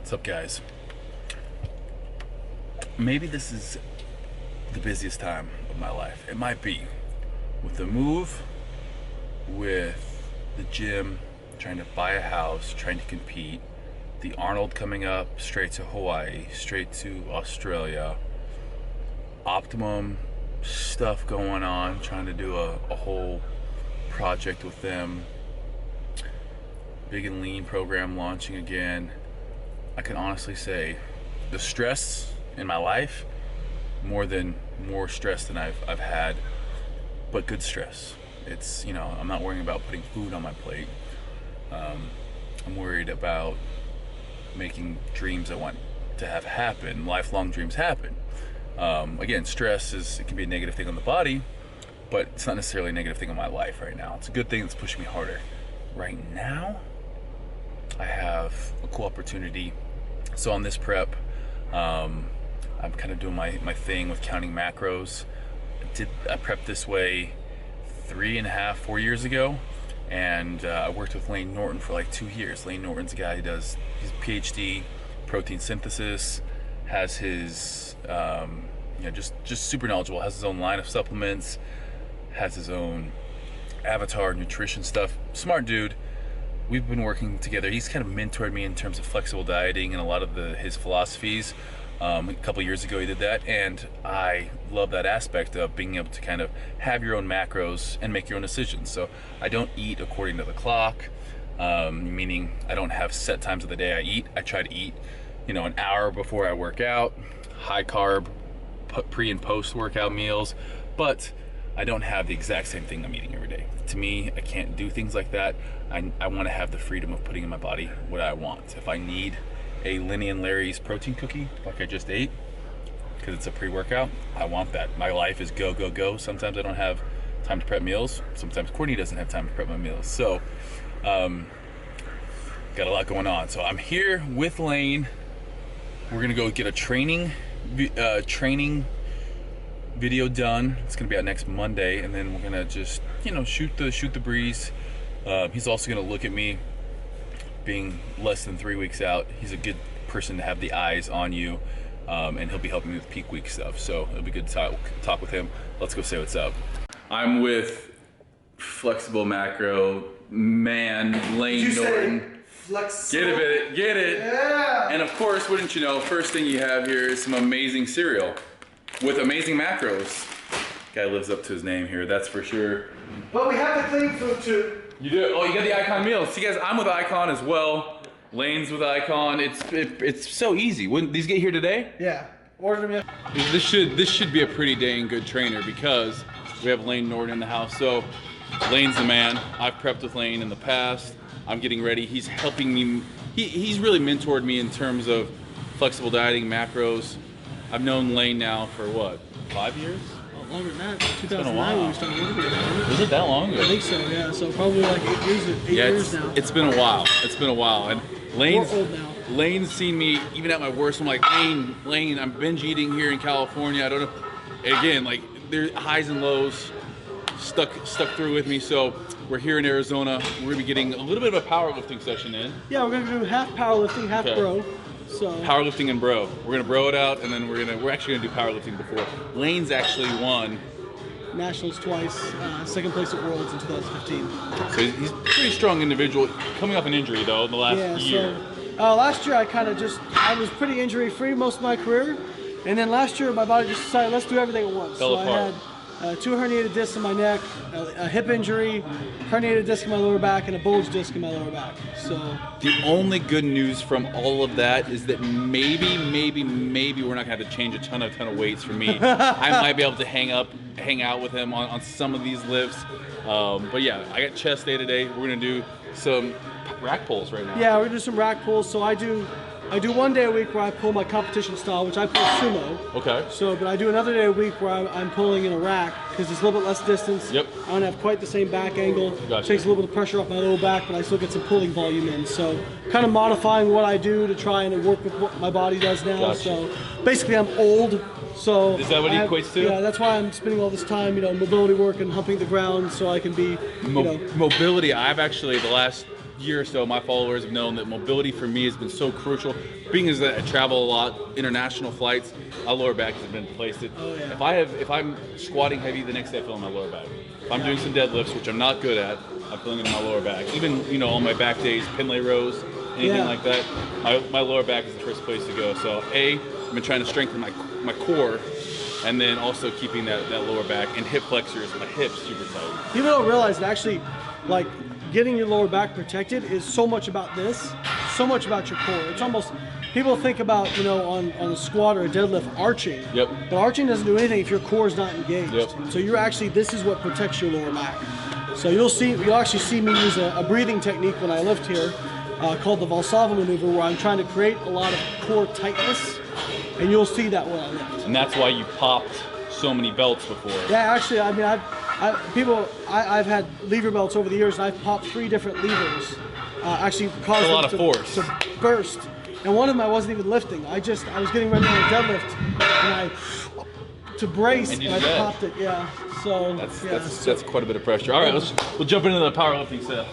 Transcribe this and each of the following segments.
What's up, guys? Maybe this is the busiest time of my life. It might be. With the move, with the gym, trying to buy a house, trying to compete, the Arnold coming up, straight to Hawaii, straight to Australia, Optimum stuff going on, trying to do a whole project with them, big and lean program launching again. I can honestly say the stress in my life, more stress than I've had, but good stress. It's, you know, I'm not worrying about putting food on my plate. I'm worried about making dreams I want to have happen, lifelong dreams happen. Again, stress it can be a negative thing on the body, but it's not necessarily a negative thing on my life right now. It's a good thing that's pushing me harder. Right now, I have a cool opportunity. So on this prep, I'm kind of doing my thing with counting macros. I prepped this way 3.5, 4 years ago, and I worked with Lane Norton for like 2 years. Lane Norton's a guy who does his PhD, protein synthesis, has his, just super knowledgeable, has his own line of supplements, has his own avatar nutrition stuff. Smart dude. We've been working together. He's kind of mentored me in terms of flexible dieting and a lot of his philosophies. A couple years ago he did that, and I love that aspect of being able to kind of have your own macros and make your own decisions. So I don't eat according to the clock, meaning I don't have set times of the day I eat. I try to eat, an hour before I work out, high carb, pre and post workout meals, but I don't have the exact same thing I'm eating every day. To me, I can't do things like that. I want to have the freedom of putting in my body what I want. If I need a Layne and Larry's protein cookie like I just ate, because it's a pre-workout, I want that. My life is go, go, go. Sometimes I don't have time to prep meals. Sometimes Courtney doesn't have time to prep my meals. So, got a lot going on. So I'm here with Layne. We're gonna go get a training video done. It's gonna be out next Monday, and then we're gonna just shoot the breeze. He's also gonna look at me, being less than 3 weeks out. He's a good person to have the eyes on you, and he'll be helping me with peak week stuff, so it'll be good to talk with him. Let's go say what's up. I'm with flexible macro man Lane Norton. Flexible. Get it. Yeah. And of course, wouldn't you know, first thing you have here is some amazing cereal with amazing macros. Guy lives up to his name here, that's for sure. But we have the clean food too. You do? Oh, you got the Icon meals. See guys, I'm with Icon as well. Lane's with Icon. It's so easy. Wouldn't these get here today? Yeah. Ordered them yet. This should be a pretty dang good trainer because we have Layne Norton in the house. So Lane's the man. I've prepped with Layne in the past. I'm getting ready. He's helping me. He's really mentored me in terms of flexible dieting, macros. I've known Layne now for what, 5 years? Longer than that, 2009 when we started working together. Was it that long ago? I think so, yeah. So probably like 8 years now. It's been a while. It's been a while. And We're old now. Lane's seen me even at my worst. I'm like, Layne, I'm binge eating here in California. I don't know. Again, like there's highs and lows stuck through with me. So we're here in Arizona. We're gonna be getting a little bit of a powerlifting session in. Yeah, we're gonna do half powerlifting, half bro. So powerlifting and bro. We're gonna bro it out, and then we're actually gonna do powerlifting before. Lane's actually won nationals twice, second place at Worlds in 2015. So he's a pretty strong individual. Coming off an injury though in the last year. So last year I was pretty injury free most of my career, and then last year my body just decided let's do everything at once. Fell apart. I had 2 herniated discs in my neck, a hip injury, herniated disc in my lower back, and a bulge disc in my lower back. So the only good news from all of that is that maybe we're not gonna have to change a ton of weights for me. I might be able to hang out with him on some of these lifts. But yeah, I got chest day today. We're gonna do some rack pulls right now. Yeah, we're gonna do some rack pulls. So I do 1 day a week where I pull my competition style, which I pull sumo. Okay. So, but I do another day a week where I'm pulling in a rack because it's a little bit less distance. Yep. I don't have quite the same back angle. Gotcha. Takes a little bit of pressure off my lower back, but I still get some pulling volume in. So, kind of modifying what I do to try and work with what my body does now. Gotcha. So, basically, I'm old. So is that what he equates to? Yeah, that's why I'm spending all this time, mobility work and humping the ground, so I can be, mobility. I've actually the last year or so, my followers have known that mobility for me has been so crucial. Being as that I travel a lot, international flights, my lower back has been placed. Oh, yeah. If I'm squatting heavy, the next day I feel in my lower back. If I'm doing some deadlifts, which I'm not good at, I'm feeling it in my lower back. Even, you know, on my back days, pin lay rows, anything like that, my lower back is the first place to go. So I've been trying to strengthen my core, and then also keeping that lower back and hip flexors, my hips super tight. People don't realize that actually, like, getting your lower back protected is so much about this, so much about your core. It's almost, people think about, you know, on a squat or a deadlift, arching. Yep. But arching doesn't do anything if your core is not engaged. Yep. So you're actually, this is what protects your lower back. So you'll actually see me use a breathing technique when I lift here, called the Valsalva maneuver, where I'm trying to create a lot of core tightness, and you'll see that when I lift. And that's why you popped so many belts before. Yeah, actually, I mean, I've had lever belts over the years, and I've popped 3 different levers. Actually caused a lot them of force to burst. And one of them I wasn't even lifting. I was getting ready on a deadlift, and to brace, and I popped it. Yeah. So that's quite a bit of pressure. All right, we'll jump into the powerlifting set.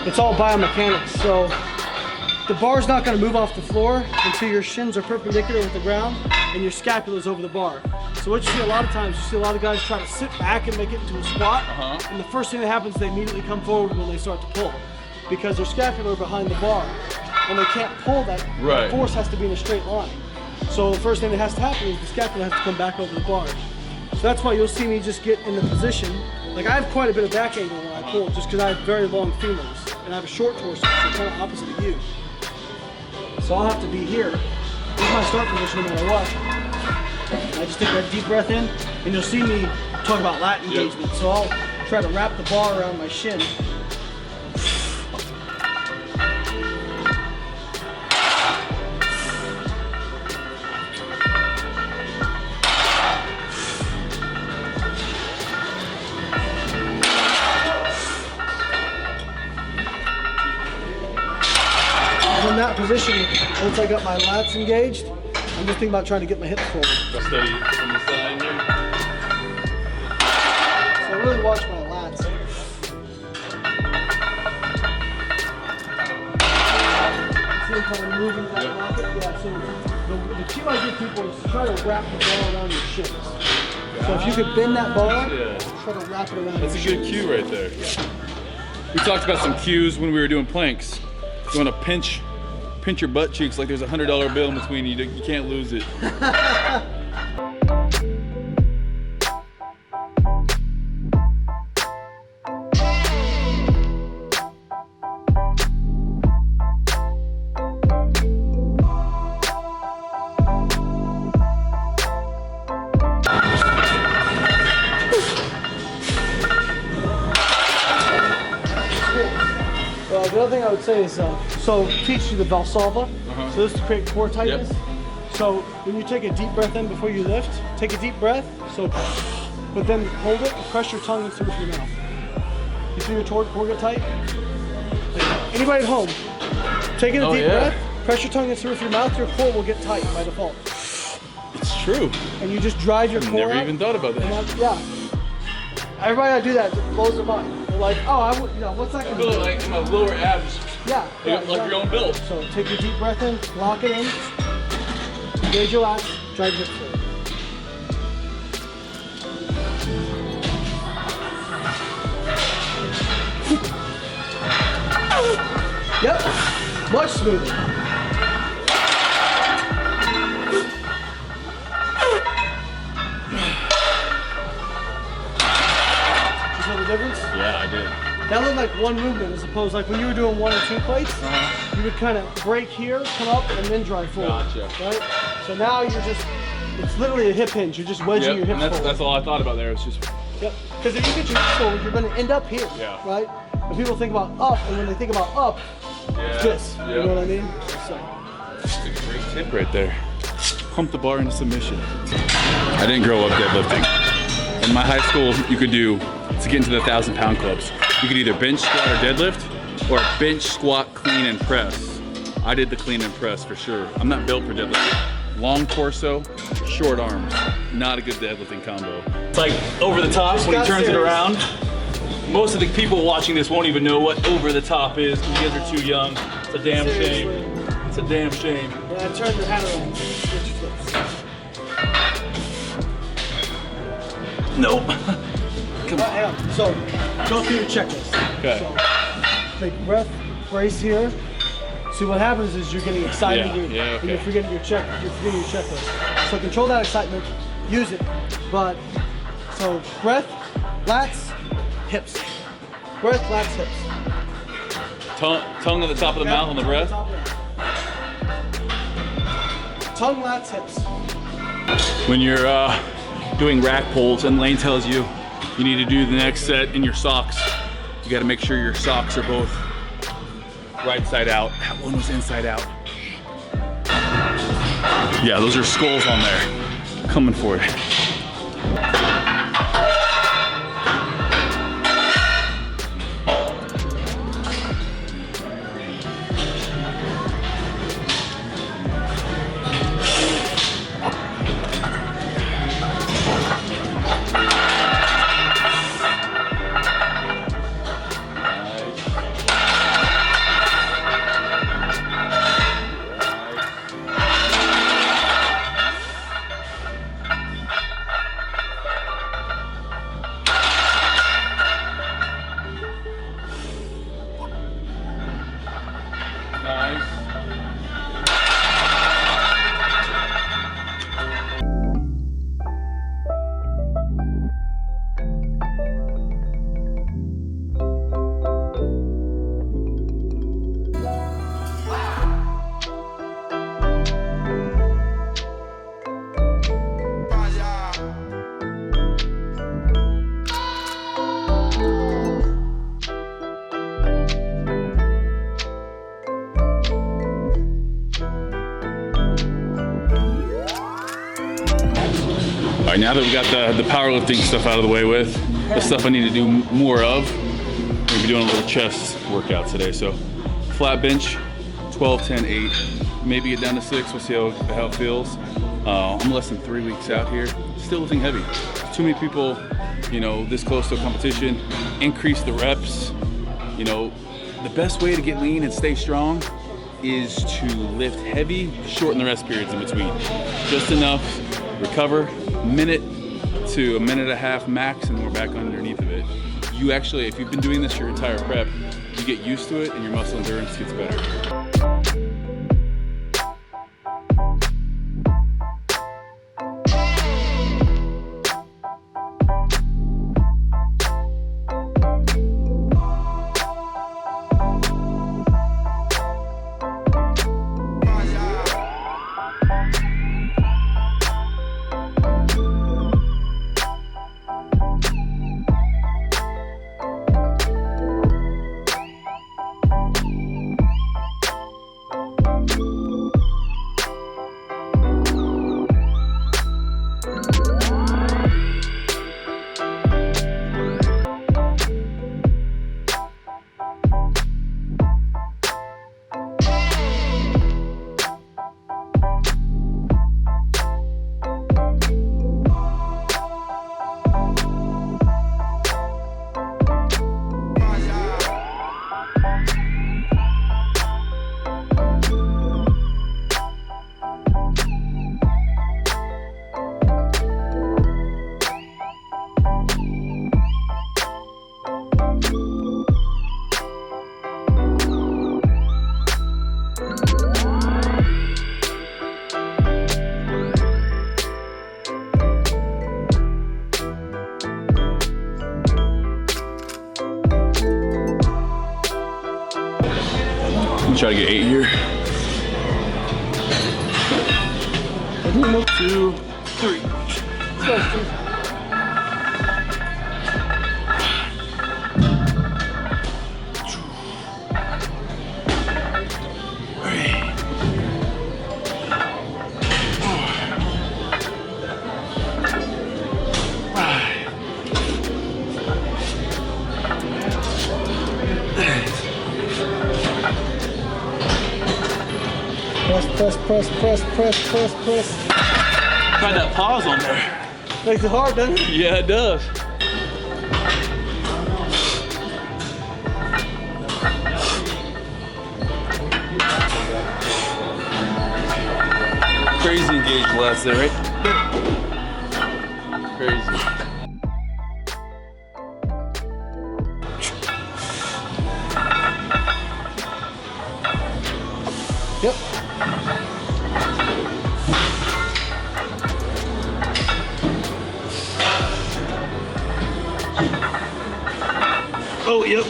It's all biomechanics. So the bar's not going to move off the floor until your shins are perpendicular with the ground and your scapula is over the bar. So what you see a lot of times, you see a lot of guys try to sit back and make it into a squat, and the first thing that happens is they immediately come forward when they start to pull, because their scapula are behind the bar. When they can't pull, that force has to be in a straight line. So the first thing that has to happen is the scapula has to come back over the bar. So that's why you'll see me just get in the position. Like, I have quite a bit of back angle when I pull, just because I have very long femurs and I have a short torso, so kind of opposite of you. So I'll have to be here. This is my start position no matter what. And I just take that deep breath in, and you'll see me talk about lat engagement. So I'll try to wrap the bar around my shin. In that position, once I got my lats engaged, I'm just thinking about trying to get my hips forward. Just steady from the side here. So I really watch my lats. See if I'm moving that rocket? Yeah, so the key I give people is to try to wrap the bar around your shins. So if you could bend that bar, try to wrap it around That's your a good shins. cue right there. We talked about some cues when we were doing planks. You want to pinch your butt cheeks like there's a $100 bill in between you. You can't lose it. The other thing I would say is, so teach you the Valsalva. So this is to create core tightness. So when you take a deep breath in before you lift, take a deep breath, so, but then hold it, press your tongue into your mouth. You feel your core get tight? Anybody at home, taking a deep breath, press your tongue into your mouth, your core will get tight by default. It's true. And you just drive your core Never even thought about that. Yeah. Everybody that do that blows their mind. They're like, oh, what's that going to do? I feel like my lower abs. Yeah. Like your own build. So take your deep breath in, lock it in, engage your lats, drive your hips forward. Yep, much smoother. You know the difference? Yeah, I did. that looked like one movement as opposed like when you were doing 1 or 2 plates, you would kind of break here, come up, and then drive forward. Gotcha. Right? So now you're just, it's literally a hip hinge. You're just wedging your hips forward. That's all I thought about there. It's just. Yep. Because if you get your hips forward, you're going to end up here. Yeah. Right? And people think about up, and when they think about up, it's this. You know what I mean? So. That's a great tip right there. Pump the bar into submission. I didn't grow up deadlifting. In my high school, you could do, to get into the 1,000-pound clubs, you could either bench squat or deadlift, or bench squat, clean, and press. I did the clean and press for sure. I'm not built for deadlifting. Long torso, short arms. Not a good deadlifting combo. It's like over the top when he turns it around. Most of the people watching this won't even know what over the top is because you guys are too young. It's a damn shame. It's a damn shame. Yeah, turn your hand around. Switch flips. Nope. Come on. So, go through your checklist. Okay. So, take a breath, brace here. See what happens is you're getting excited and you're forgetting your checklist. So control that excitement, use it. But so breath, lats, hips. Breath, lats, hips. Tongue at the top of the mouth on the breath. Tongue, lats, hips. When you're doing rack pulls and Layne tells you you need to do the next set in your socks, you got to make sure your socks are both right side out. That one was inside out. Yeah, those are skulls on there. Coming for it. All right, now that we got the powerlifting stuff out of the way with, the stuff I need to do more of, we're gonna be doing a little chest workout today. So flat bench, 12, 10, 8, maybe get down to 6, we'll see how it feels. I'm less than 3 weeks out here, still lifting heavy. Too many people, you know, this close to a competition, increase the reps. You know, the best way to get lean and stay strong is to lift heavy, shorten the rest periods in between. Just enough, recover, minute to a minute and a half max, and we're back underneath of it. You actually, if you've been doing this your entire prep, you get used to it and your muscle endurance gets better. try to get 8 here. 2, 3. Press. Got that pause on there. Makes it hard, doesn't it? Yeah, it does. Crazy engaged lats there, right? Crazy. Yep. Oh, yep.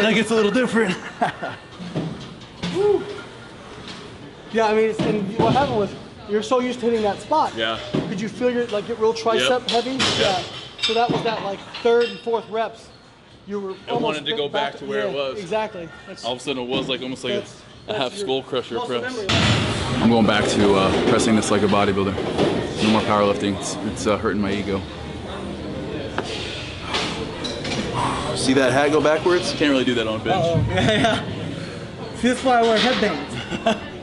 That gets a little different. Yeah, I mean, and what happened was you're so used to hitting that spot. Yeah. Could you feel your get real tricep heavy? Yeah. So that was that like 3rd and 4th reps. You were I wanted to go back to where it was. Exactly. All of a sudden it was like almost like a half skull crusher press. Memory. I'm going back to pressing this like a bodybuilder. No more powerlifting. It's hurting my ego. See that hat go backwards? Can't really do that on a bench. Yeah. See, that's why I wear headbands.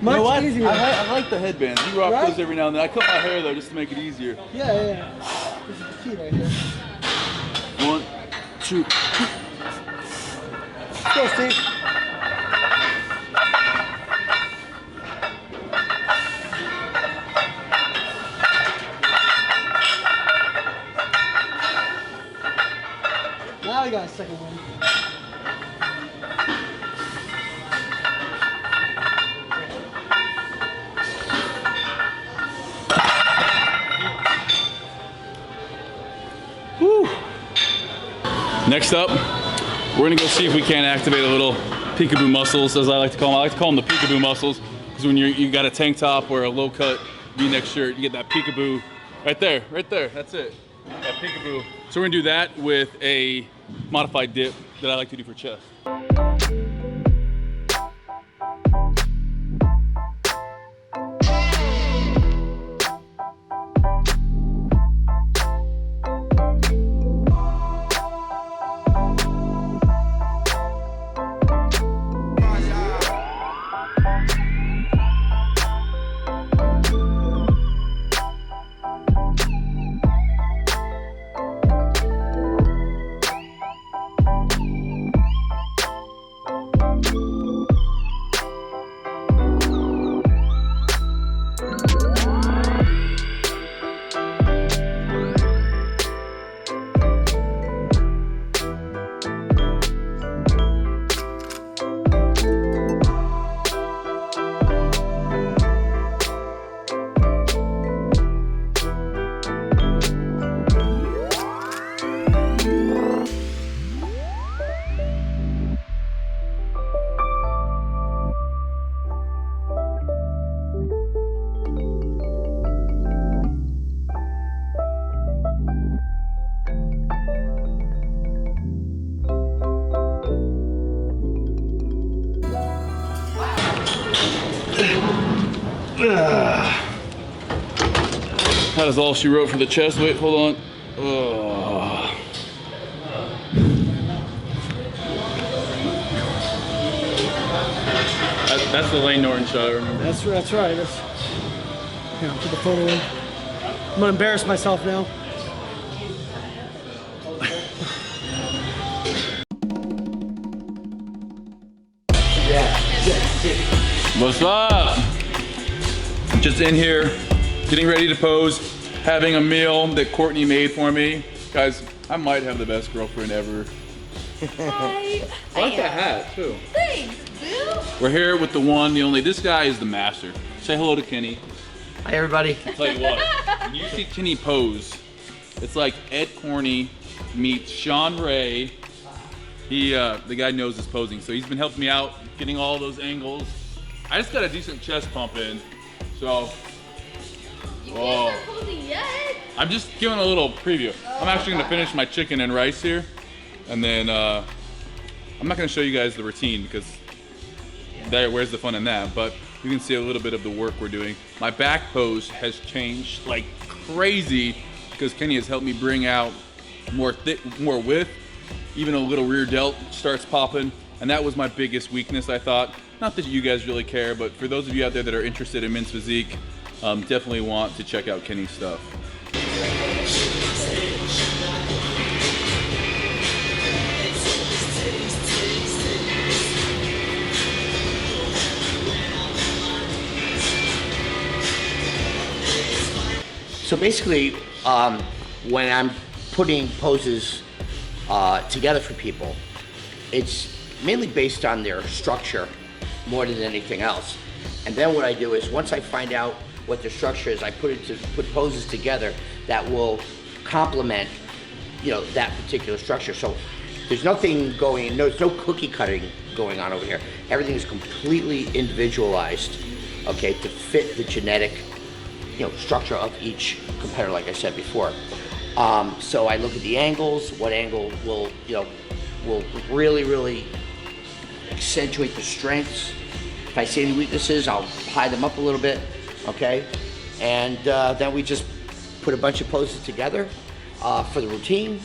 Much easier. I like the headbands. You rock Right? those every now and then. I cut my hair though just to make it easier. Yeah. This is the key right here. 1, 2. Go, Steve. Now we got a second one. Woo. Next up, we're gonna go see if we can't activate a little peekaboo muscles, as I like to call them. I like to call them the peekaboo muscles, because when you got a tank top or a low cut V-neck shirt, you get that peekaboo right there, that's it, that peekaboo. So we're gonna do that with a modified dip that I like to do for chest. That is all she wrote for the chest. Wait, hold on. That's the Lane Norton shot, I remember. That's right. Here, I'll put the photo in. I'm gonna embarrass myself now. What's up? Just in here, getting ready to pose, having a meal that Courtney made for me. Guys, I might have the best girlfriend ever. Hi. I like that hat too. Thanks, boo. We're here with the one, the only. This guy is the master. Say hello to Kenny. Hi everybody. I'll tell you what, when you see Kenny pose, it's like Ed Corney meets Sean Ray. The guy knows his posing, so he's been helping me out getting all those angles. I just got a decent chest pump in, so. You can't start posing yet. I'm just giving a little preview. I'm actually gonna finish my chicken and rice here, and then I'm not gonna show you guys the routine because where's the fun in that, but you can see a little bit of the work we're doing. My back pose has changed like crazy because Kenny has helped me bring out more width, even a little rear delt starts popping, and that was my biggest weakness, I thought. Not that you guys really care, but for those of you out there that are interested in men's physique, definitely want to check out Kenny's stuff. So basically, when I'm putting poses together for people, it's mainly based on their structure more than anything else. And then what I do is once I find out what the structure is, I put poses together that will complement, that particular structure. So there's nothing there's no cookie cutting going on over here. Everything is completely individualized, okay, to fit the genetic structure of each competitor, like I said before. So I look at the angles, what angle will really accentuate the strengths. If I see any weaknesses, I'll hide them up a little bit, okay? And then we just put a bunch of poses together for the routine,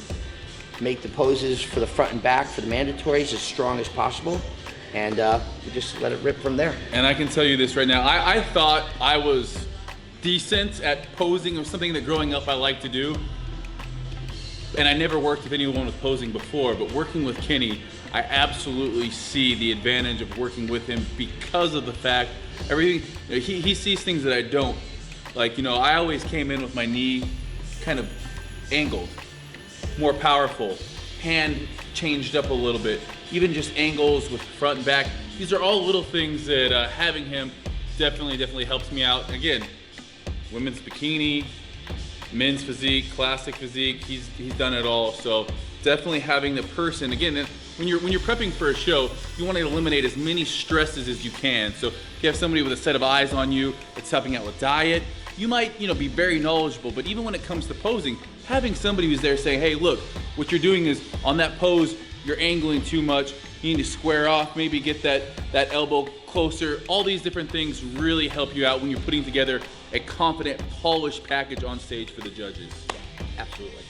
make the poses for the front and back for the mandatories as strong as possible, and we just let it rip from there. And I can tell you this right now, I thought I was decent at posing. It was something that growing up I liked to do, and I never worked with anyone with posing before, but working with Kenny, I absolutely see the advantage of working with him because of the fact he sees things that I don't. Like, I always came in with my knee kind of angled, more powerful, hand changed up a little bit, even just angles with front and back. These are all little things that having him definitely helps me out. Again, women's bikini, men's physique, classic physique, he's done it all. So definitely having the person, again, when you're prepping for a show, you want to eliminate as many stresses as you can. So if you have somebody with a set of eyes on you that's helping out with diet, you might be very knowledgeable, but even when it comes to posing, having somebody who's there saying, hey, look, what you're doing is on that pose, you're angling too much, you need to square off, maybe get that elbow closer. All these different things really help you out when you're putting together a confident, polished package on stage for the judges. Absolutely.